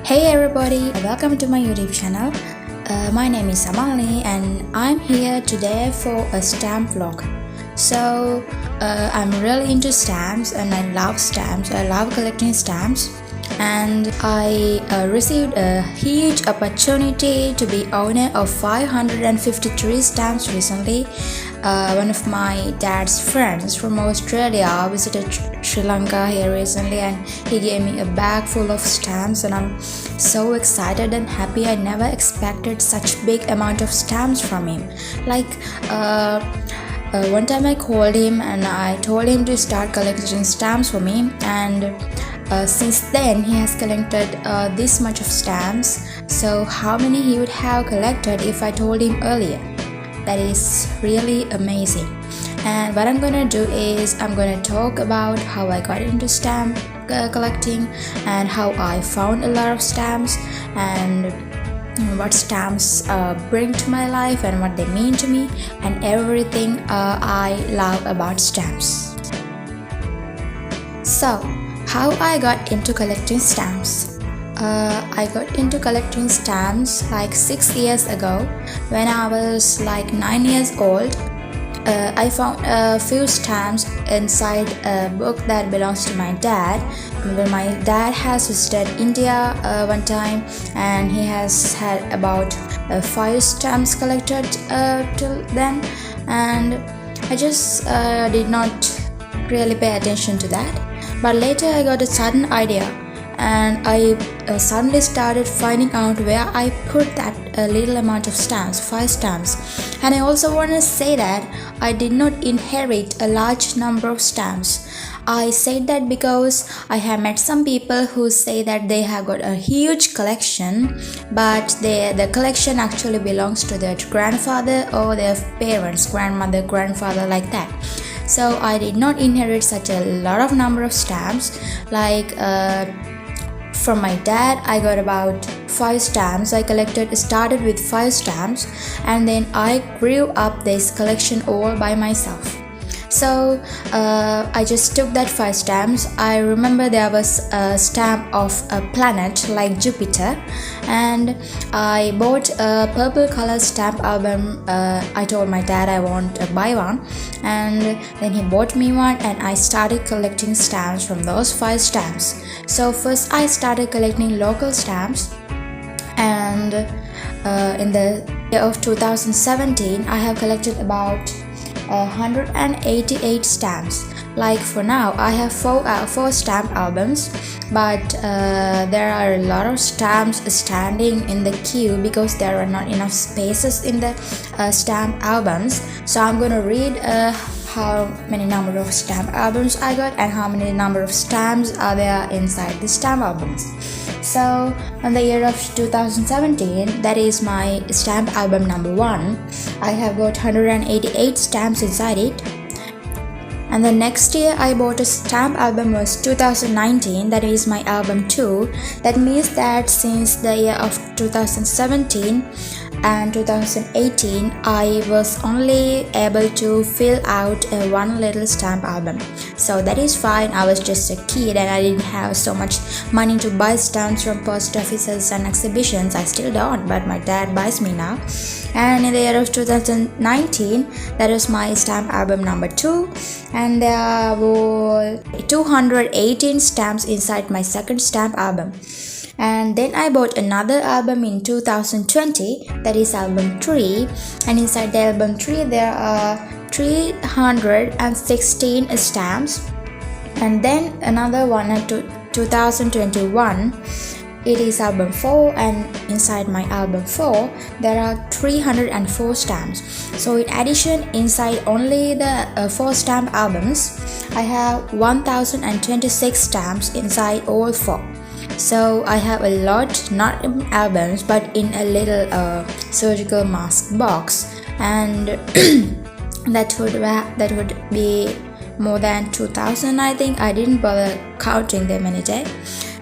Hey everybody, welcome to my YouTube channel. My name is Amalnee and I'm here today for a stamp vlog. So I'm really into stamps and I love stamps. I love collecting stamps, and I received a huge opportunity to be owner of 553 stamps recently. One of my dad's friends from Australia visited Sri Lanka here recently and he gave me a bag full of stamps, and I'm so excited and happy. I never expected such big amount of stamps from him. One time I called him and I told him to start collecting stamps for me, and since then he has collected this much of stamps. So how many he would have collected if I told him earlier? That is really amazing. And what I'm gonna do is I'm gonna talk about how I got into stamp collecting and how I found a lot of stamps and what stamps bring to my life and what they mean to me and everything I love about stamps. So, how I got into collecting stamps. I got into collecting stamps like 6 years ago when I was like 9 years old. I found a few stamps inside a book that belongs to my dad. Well, my dad has visited India one time and he has had about 5 stamps collected till then, and I just did not really pay attention to that. But later I got a sudden idea and I suddenly started finding out where I put that little amount of stamps, 5 stamps. And I also want to say that I did not inherit a large number of stamps. I said that because I have met some people who say that they have got a huge collection, but the collection actually belongs to their grandfather or their parents, grandmother, grandfather, like that. So I did not inherit such a lot of number of stamps. From my dad I got about 5 stamps. I started with 5 stamps, and then I grew up this collection all by myself. So I just took that 5 stamps. I remember there was a stamp of a planet like Jupiter, and I bought a purple color stamp album. I told my dad I want to buy one, and then he bought me one, and I started collecting stamps from those 5 stamps. So first I started collecting local stamps, and in the year of 2017 I have collected about 188 stamps. Like for now I have 4 stamp albums, but there are a lot of stamps standing in the queue because there are not enough spaces in the stamp albums. So I'm gonna read how many number of stamp albums I got and how many number of stamps are there inside the stamp albums. So on the year of 2017, that is my stamp album number 1, I have got 188 stamps inside it. And the next year I bought a stamp album was 2019, that is my album 2. That means that since the year of 2017 and 2018 I was only able to fill out one little stamp album. So that is fine. I was just a kid and I didn't have so much money to buy stamps from post offices and exhibitions. I still don't, but my dad buys me now. And in the year of 2019, that is my stamp album number 2, and there were 218 stamps inside my second stamp album. And then I bought another album in 2020, that is album 3, and inside the album 3 there are 316 stamps. And then another one in 2021, it is album 4, and inside my album 4 there are 304 stamps. So in addition, inside only the 4 stamp albums I have 1026 stamps inside all 4. So I have a lot, not in albums but in a little surgical mask box, and that would be more than 2000, I think. I didn't bother counting them any day.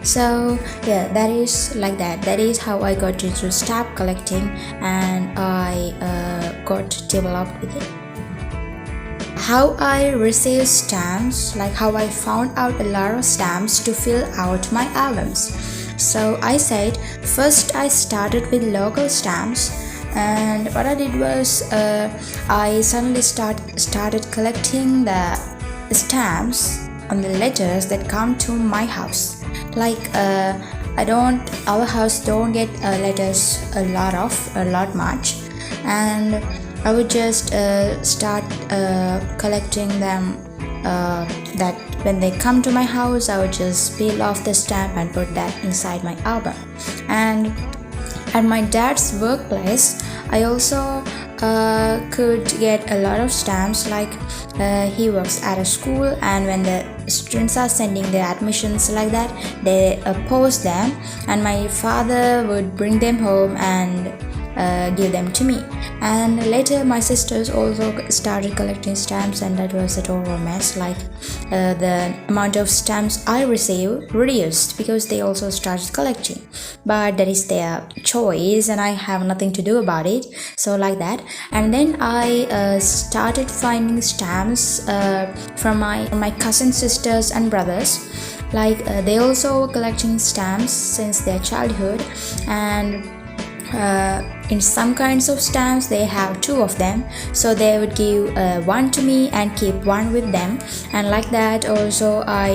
So yeah, that is like that. That is how I got into stamp collecting, and I got developed with it. How I receive stamps, like how I found out a lot of stamps to fill out my albums. So I said, first I started with local stamps, and what I did was I suddenly started collecting the stamps on the letters that come to my house. Like our house don't get letters a lot much, and I would just start collecting them. That when they come to my house, I would just peel off the stamp and put that inside my album. And at my dad's workplace, I also could get a lot of stamps. Like he works at a school, and when the students are sending their admissions like that, they post them, and my father would bring them home and give them to me. And later my sisters also started collecting stamps, and that was a total mess. Like the amount of stamps I received reduced because they also started collecting, but that is their choice and I have nothing to do about it. So like that. And then I started finding stamps from my cousin sisters and brothers. Like they also were collecting stamps since their childhood, and in some kinds of stamps they have two of them, so they would give one to me and keep one with them. And like that also I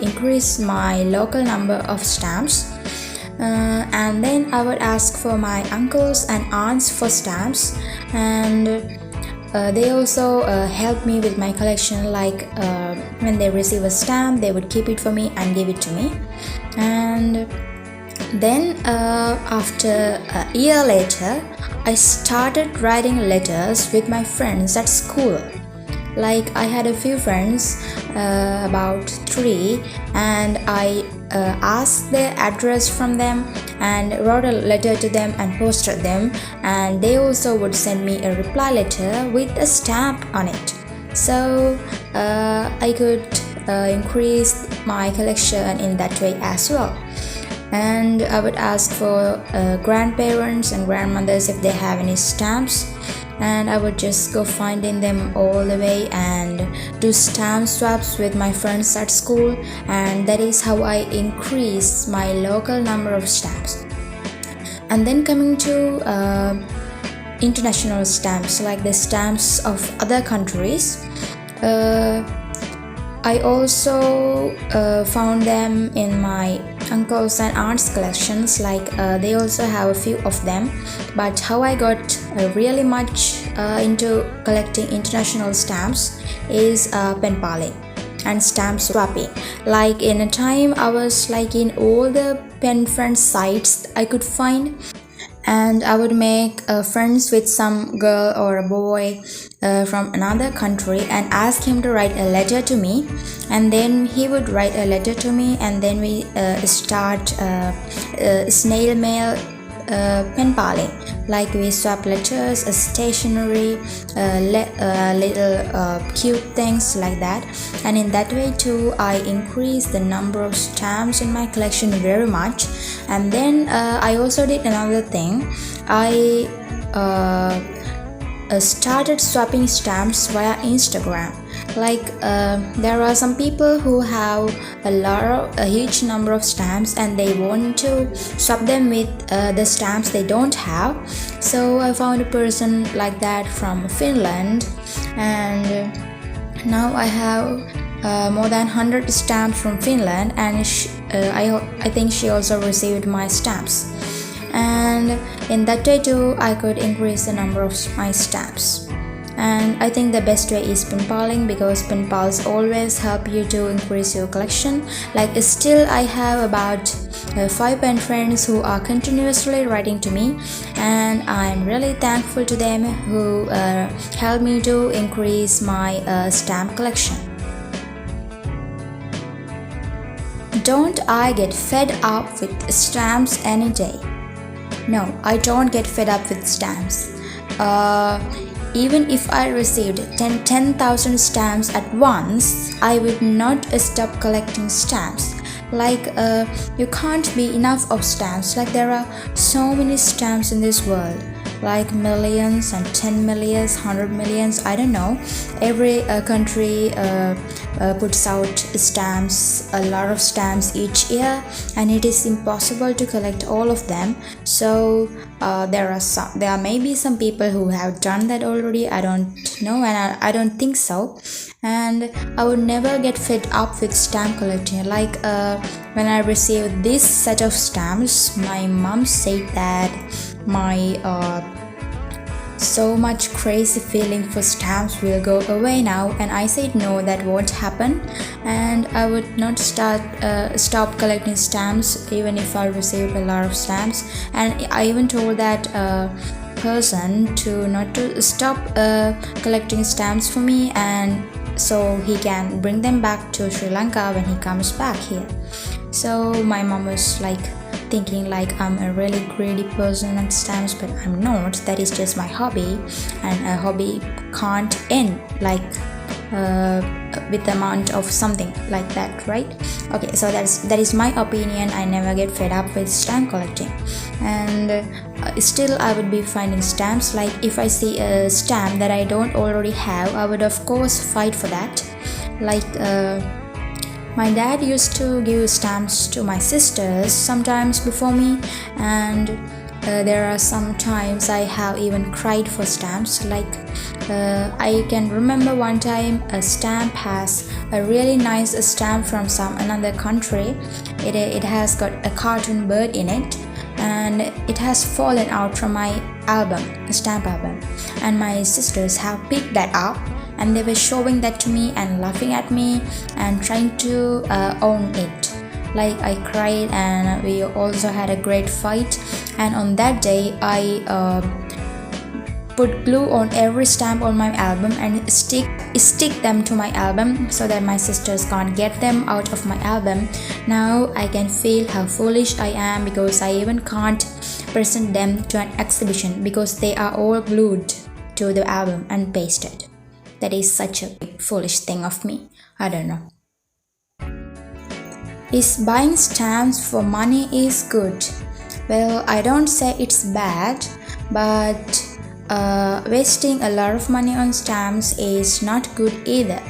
increased my local number of stamps. And then I would ask for my uncles and aunts for stamps, and they also help me with my collection. Like when they receive a stamp, they would keep it for me and give it to me. And then after a year later, I started writing letters with my friends at school. Like I had a few friends, about 3, and I asked their address from them and wrote a letter to them and posted them, and they also would send me a reply letter with a stamp on it. So I could increase my collection in that way as well. And I would ask for grandparents and grandmothers if they have any stamps, and I would just go finding them all the way and do stamp swaps with my friends at school, and that is how I increase my local number of stamps. And then coming to international stamps, like the stamps of other countries, I also found them in my uncles and aunts collections. Like they also have a few of them. But how I got really much into collecting international stamps is pen paling and stamp swapping. Like in a time I was like in all the pen friend sites I could find, and I would make friends with some girl or a boy from another country and ask him to write a letter to me, and then he would write a letter to me, and then we start snail mail pen paling. Like we swap letters, stationery, little cute things like that. And in that way too I increase the number of stamps in my collection very much. And then I also did another thing. I started swapping stamps via Instagram. Like there are some people who have a huge number of stamps, and they want to swap them with the stamps they don't have. So I found a person like that from Finland, and now I have more than 100 stamps from Finland, and I think she also received my stamps. And in that way too I could increase the number of my stamps. And I think the best way is pen paling, because pen pals always help you to increase your collection. Like still I have about 5 pen friends who are continuously writing to me, and I'm really thankful to them who help me to increase my stamp collection. Don't I get fed up with stamps any day? No, I don't get fed up with stamps. Even if I received 10,000 stamps at once, I would not stop collecting stamps. Like you can't be enough of stamps. Like there are so many stamps in this world. like millions and 10 millions, 100 millions, I don't know. Every country puts out stamps, a lot of stamps each year, and it is impossible to collect all of them. So there may be some people who have done that already. I don't know, and I don't think so. And I would never get fed up with stamp collecting. Like when I received this set of stamps, my mom said that my so much crazy feeling for stamps will go away now, and I said no, that won't happen, and I would not stop collecting stamps even if I receive a lot of stamps. And I even told that person to not to stop collecting stamps for me, and so he can bring them back to Sri Lanka when he comes back here. So my mom was like thinking like I'm a really greedy person at stamps, but I'm not. That is just my hobby, and a hobby can't end like with the amount of something like that, right? Okay, so that is my opinion. I never get fed up with stamp collecting, and still I would be finding stamps. Like if I see a stamp that I don't already have, I would of course fight for that. Like my dad used to give stamps to my sisters sometimes before me, and there are some times I have even cried for stamps. Like I can remember one time a stamp has a really nice stamp from another country. It has got a cartoon bird in it, and it has fallen out from my stamp album, and my sisters have picked that up, and they were showing that to me and laughing at me and trying to own it. Like I cried, and we also had a great fight. And on that day I put glue on every stamp on my album and stick them to my album so that my sisters can't get them out of my album. Now I can feel how foolish I am, because I even can't present them to an exhibition because they are all glued to the album and pasted. That is such a foolish thing of me. I don't know. Is buying stamps for money is good? Well, I don't say it's bad, but wasting a lot of money on stamps is not good either.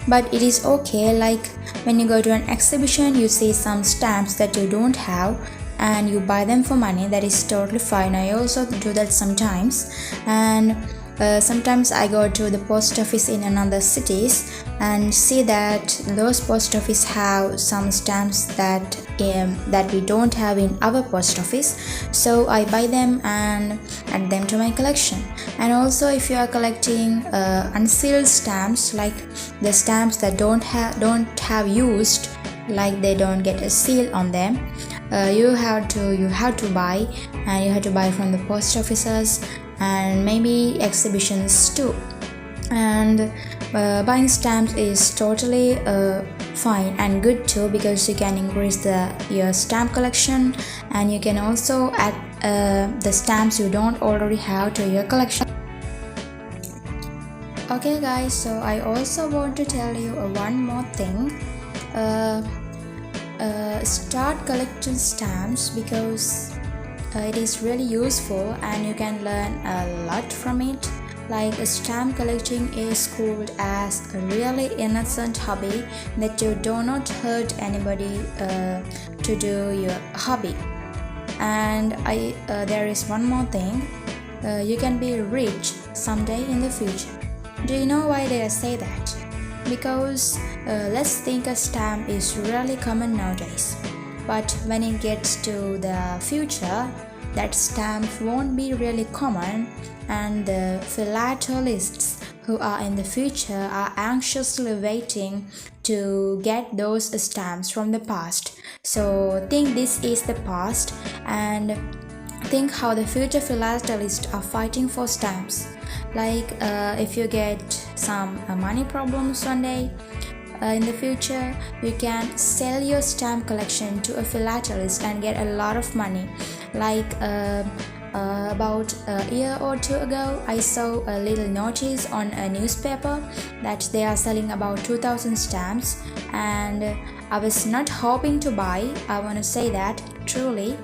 But it is okay. Like when you go to an exhibition, you see some stamps that you don't have and you buy them for money. That is totally fine. I also do that sometimes. And sometimes I go to the post office in another cities and see that those post office have some stamps that we don't have in our post office, so I buy them and add them to my collection. And also, if you are collecting unsealed stamps, like the stamps that don't have used, like they don't get a seal on them, you have to buy, and you have to buy from the post offices and maybe exhibitions too. And buying stamps is totally fine and good too, because you can increase your stamp collection, and you can also add the stamps you don't already have to your collection. Okay guys, so I also want to tell you one more thing. Start collecting stamps, because it is really useful and you can learn a lot from it. Like stamp collecting is called as a really innocent hobby that you do not hurt anybody to do your hobby. And there is one more thing. You can be rich someday in the future. Do you know why they say that? Because let's think a stamp is really common nowadays. But when it gets to the future, that stamp won't be really common, and the philatelists who are in the future are anxiously waiting to get those stamps from the past. So think this is the past, and think how the future philatelists are fighting for stamps. Like if you get some money problems one day, in the future, you can sell your stamp collection to a philatelist and get a lot of money. Like about a year or two ago, I saw a little notice on a newspaper that they are selling about 2,000 stamps, and I was not hoping to buy. I want to say that truly,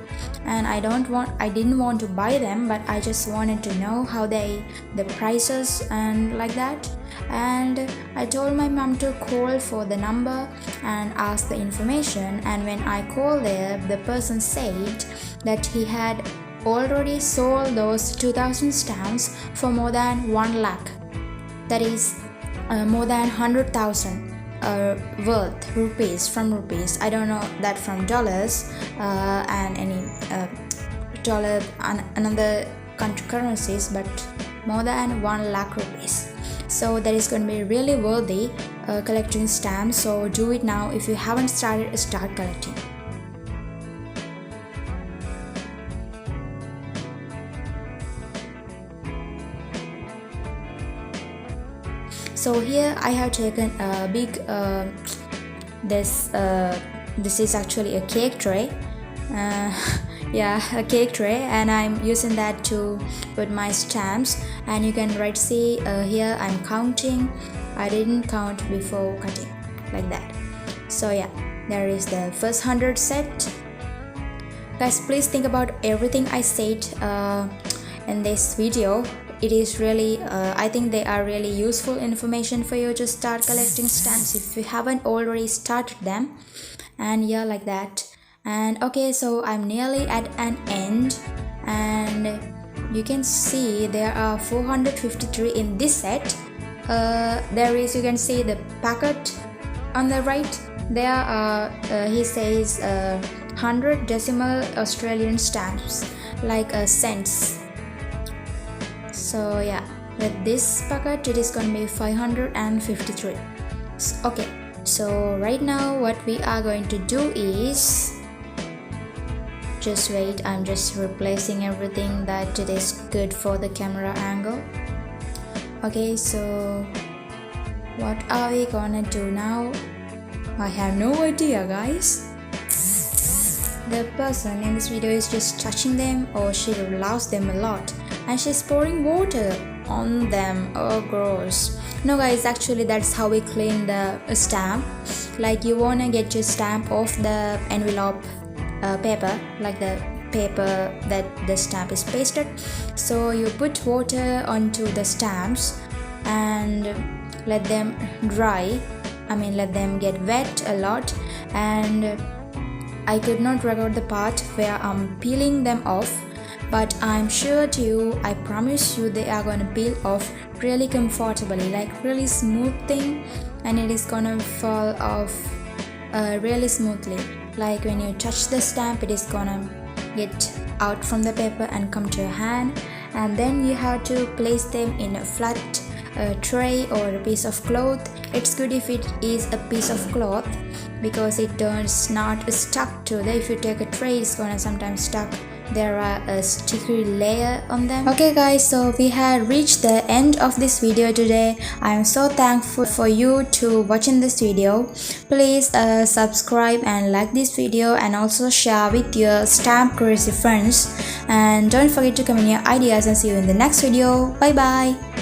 and I didn't want to buy them, but I just wanted to know how the prices and like that. And I told my mom to call for the number and ask the information, and when I called there, the person said that he had already sold those 2000 stamps for more than 1 lakh, that is more than 100,000 worth rupees, from rupees. I don't know that from dollars and any dollar and another country currencies, but more than 1 lakh rupees. So that is going to be really worthy collecting stamps. So do it now. If you haven't started, start collecting. So here I have taken a big this is actually a cake tray, yeah, a cake tray, and I'm using that to put my stamps. And you can see here I'm counting. I didn't count before cutting like that. So yeah, there is the first 100 set. Guys, please think about everything I said in this video. It is really I think they are really useful information for you to start collecting stamps if you haven't already started them. And yeah, like that. And okay, so I'm nearly at an end, and you can see there are 453 in this set. There is, you can see the packet on the right there. He says 100 decimal Australian stamps, like cents. So yeah, with this packet it is going to be 553. Okay, so right now what we are going to do is, just wait, I'm just replacing everything that it is good for the camera angle. Okay, so what are we gonna do now? I have no idea, guys. The person in this video is just touching them, or she loves them a lot, and she's pouring water on them. Oh, gross. No guys, actually that's how we clean the stamp. Like, you wanna get your stamp off the envelope paper, like the paper that the stamp is pasted. So you put water onto the stamps and let them dry. Let them get wet a lot. And I could not record the part where I'm peeling them off, but I'm sure to you, I promise you, they are gonna peel off really comfortably, like really smooth thing, and it is gonna fall off really smoothly. Like when you touch the stamp, it is gonna get out from the paper and come to your hand, and then you have to place them in a flat tray or a piece of cloth. It's good if it is a piece of cloth, because it does not stuck to the, if you take a tray, it's gonna sometimes stuck. There are a sticky layer on them. Okay guys, so we have reached the end of this video today. I am so thankful for you to watching this video. Please subscribe and like this video, and also share with your stamp crazy friends, and don't forget to comment your ideas, and see you in the next video. Bye bye.